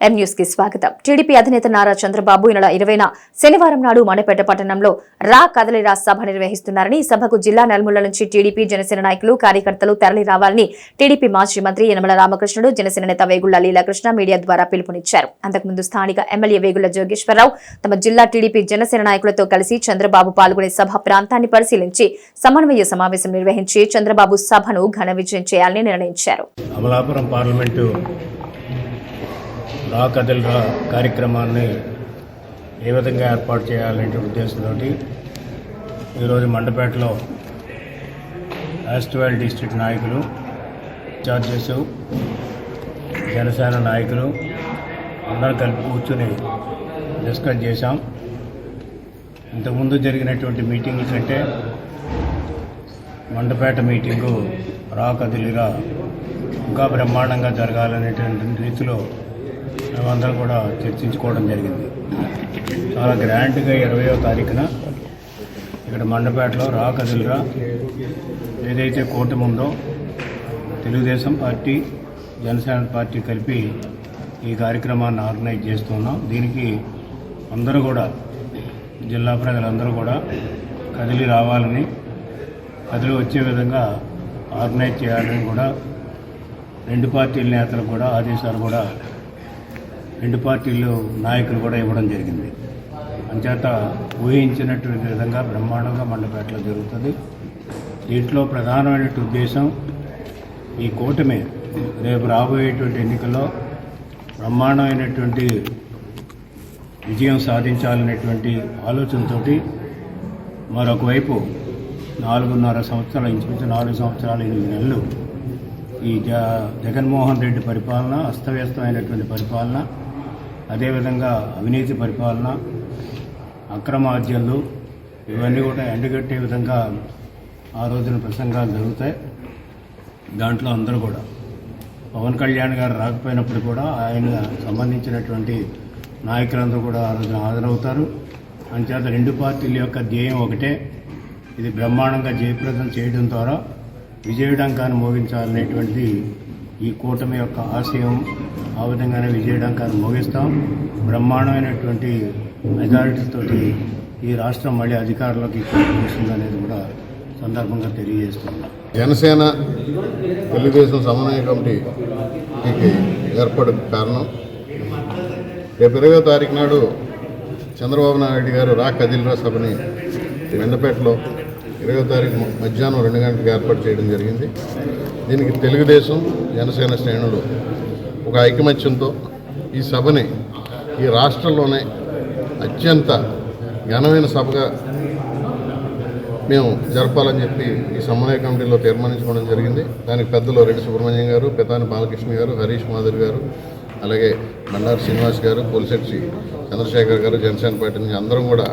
M news కి స్వాగతం. TDP అధినేత నారా చంద్రబాబు ఈ నెల 20న శనివారం నాడు మండపేట పట్టణంలో రా కదలిరా సభ నిర్వహిస్తున్నారని, ఈ సభకు జిల్లా నలుమూలల నుంచి టీడీపీ జనసేన నాయకులు కార్యకర్తలు తరలి రావాలని టీడీపీ మాజీ మంత్రి యనమల రామకృష్ణుడు, జనసేన నేత వేగుళ్ల లీలాకృష్ణ మీడియా ద్వారా పిలుపునిచ్చారు. అంతకుముందు స్థానిక ఎమ్మెల్యే వేగుళ్ల జోగేశ్వరరావు తమ జిల్లా టీడీపీ జనసేన నాయకులతో కలిసి చంద్రబాబు పాల్గొనే సభ ప్రాంతాన్ని పరిశీలించి సమన్వయ సమావేశం నిర్వహించి చంద్రబాబు సభను ఘన విజయం చేయాలని నిర్ణయించారు. అమలాపురం పార్లమెంటు రా కదలిరా కార్యక్రమాన్ని ఏ విధంగా ఏర్పాటు చేయాలనే ఉద్దేశంతో ఈరోజు మండపేటలో యాస్ట్వాల్ డిస్ట్రిక్ట్ నాయకులు, చార్జెస్, జనసేన నాయకులు అందరూ కలిపి కూర్చుని డిస్కస్ చేశాం. ఇంతకుముందు జరిగినటువంటి మీటింగ్ల కంటే మండపేట మీటింగు రా కదలిరా ఇంకా బ్రహ్మాండంగా జరగాలనేటువంటి రీతిలో మేమందరం కూడా చర్చించుకోవడం జరిగింది. చాలా గ్రాండ్గా 20వ తారీఖున ఇక్కడ మండపేటలో రా కదలిరా ఏదైతే కూటమి ఉందో తెలుగుదేశం పార్టీ, జనసేన పార్టీ కలిపి ఈ కార్యక్రమాన్ని ఆర్గనైజ్ చేస్తున్నాం. దీనికి అందరూ కూడా జిల్లా ప్రజలందరూ కూడా కదిలి రావాలని, కదిలి వచ్చే విధంగా ఆర్గనైజ్ చేయాలని కూడా రెండు పార్టీల నేతలు కూడా ఆదేశాలు కూడా రెండు పార్టీలు నాయకులు కూడా ఇవ్వడం జరిగింది. అంచేత ఊహించినటువంటి విధంగా బ్రహ్మాండంగా మండపేటలో జరుగుతుంది. దీంట్లో ప్రధానమైన ఉద్దేశం ఈ కూటమి రేపు రాబోయేటువంటి ఎన్నికల్లో బ్రహ్మాండమైనటువంటి విజయం సాధించాలనేటువంటి ఆలోచనతోటి మరొకవైపు 4.5 సంవత్సరాలు, ఇంచుమించు 4 సంవత్సరాలు 8 నెలలు ఈ జగన్మోహన్ రెడ్డి పరిపాలన, అస్తవ్యస్తమైనటువంటి పరిపాలన, అదేవిధంగా అవినీతి పరిపాలన, అక్రమార్జనలు ఇవన్నీ కూడా ఎండగట్టే విధంగా ఆ రోజున ప్రసంగాలు జరుగుతాయి. దాంట్లో అందరూ కూడా పవన్ కళ్యాణ్ గారు రాకపోయినప్పుడు కూడా ఆయన సంబంధించినటువంటి నాయకులందరూ కూడా ఆ రోజున హాజరవుతారు. అంచేత రెండు పార్టీల యొక్క ధ్యేయం ఒకటే, ఇది బ్రహ్మాండంగా జయప్రదం చేయడం ద్వారా విజయడంకాన్ని మోగించాలనేటువంటి ఈ కూటమి యొక్క ఆశయం. ఆ విధంగానే విజయడంకాన్ని మోగిస్తాం. బ్రహ్మాండమైనటువంటి మెజారిటీతోటి ఈ రాష్ట్రం మళ్ళీ అధికారంలోకి వస్తుందనేది కూడా సందర్భంగా తెలియజేస్తున్నాం. జనసేన తెలుగుదేశం సమన్వయ కమిటీకి ఏర్పడే కారణం రేపు 20వ తారీఖు నాడు చంద్రబాబు నాయుడు గారు రా కదిలిరా సభని మండపేటలో 20వ తారీఖు మధ్యాహ్నం 2 గంటలకు ఏర్పాటు చేయడం జరిగింది. దీనికి తెలుగుదేశం, జనసేన శ్రేణులు ఒక ఐకమత్యంతో ఈ సభని ఈ రాష్ట్రంలోనే అత్యంత ఘనమైన సభగా మేము జరపాలని చెప్పి ఈ సమన్వయ కమిటీలో తీర్మానించుకోవడం జరిగింది. దానికి పెద్దలు రెడ్డి సుబ్రహ్మణ్యం గారు, పెతాని బాలకృష్ణ గారు, హరీష్ మాధురి గారు, అలాగే బండారు శ్రీనివాస్ గారు, పోలిశెట్టి చంద్రశేఖర్ గారు, జనసేన పార్టీ నుంచి అందరం కూడా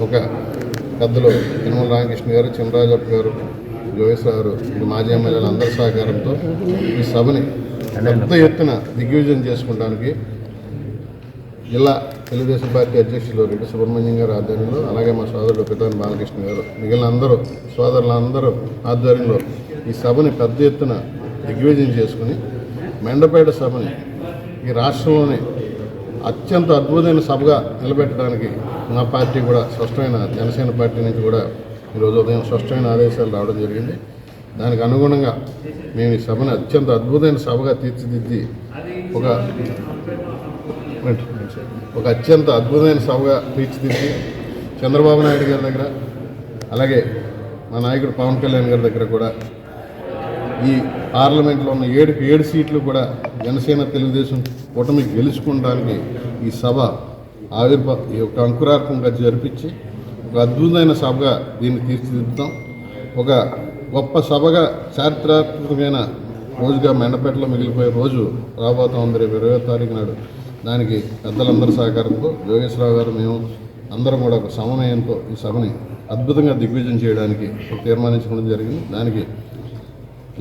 ఒక పెద్దలు యనమల రామకృష్ణ గారు, చినరాజప్ప గారు, జోగేశ్వరరావు గారు, ఇది మాజీ ఎమ్మెల్యేలు అందరి సహకారంతో ఈ సభని పెద్ద ఎత్తున దిగ్విజయం చేసుకోవడానికి జిల్లా తెలుగుదేశం పార్టీ అధ్యక్షులు రెడ్డి సుబ్రహ్మణ్యం గారు ఆధ్వర్యంలో, అలాగే మా సోదరుడు పెతాని బాలకృష్ణ గారు, మిగిలిన అందరూ సోదరులందరూ ఆధ్వర్యంలో ఈ సభని పెద్ద ఎత్తున దిగ్విజయం చేసుకుని మండపేట సభని ఈ రాష్ట్రంలోని అత్యంత అద్భుతమైన సభగా నిలబెట్టడానికి మా పార్టీ కూడా స్పష్టమైన, జనసేన పార్టీ నుంచి కూడా ఈరోజు ఉదయం స్పష్టమైన ఆదేశాలు రావడం జరిగింది. దానికి అనుగుణంగా మేము ఈ సభను అత్యంత అద్భుతమైన సభగా తీర్చిదిద్ది ఒక అత్యంత అద్భుతమైన సభగా తీర్చిదిద్ది చంద్రబాబు నాయుడు గారి దగ్గర, అలాగే మా నాయకుడు పవన్ కళ్యాణ్ గారి దగ్గర కూడా ఈ పార్లమెంట్లో ఉన్న 7 సీట్లు కూడా జనసేన తెలుగుదేశం కూటమి గెలుచుకోవడానికి ఈ సభ ఈ యొక్క అంకురార్పంగా జరిపించి ఒక అద్భుతమైన సభగా దీన్ని తీర్చిదిద్దుతాం. ఒక గొప్ప సభగా, చారిత్రాత్మకమైన రోజుగా మండపేటలో మిగిలిపోయే రోజు రాబోతా ఉంది రేపు 20వ తారీఖు నాడు. దానికి పెద్దలందరి సహకారంతో జోగేశ్వరరావు గారు, మేము అందరం కూడా ఒక సమన్వయంతో ఈ సభని అద్భుతంగా దిగ్విజయం చేయడానికి తీర్మానించుకోవడం జరిగింది. దానికి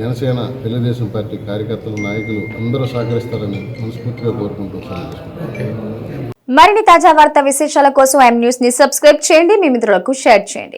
జనసేన తెలుగుదేశం పార్టీ కార్యకర్తలు, నాయకులు అందరూ సహకరిస్తారని మనస్ఫూర్తిగా కోరుకుంటున్నాను. మరిన్ని తాజా వార్తా విశేషాల కోసం ఎం న్యూస్ ని సబ్స్క్రైబ్ చేయండి, మీ మిత్రులకు షేర్ చేయండి.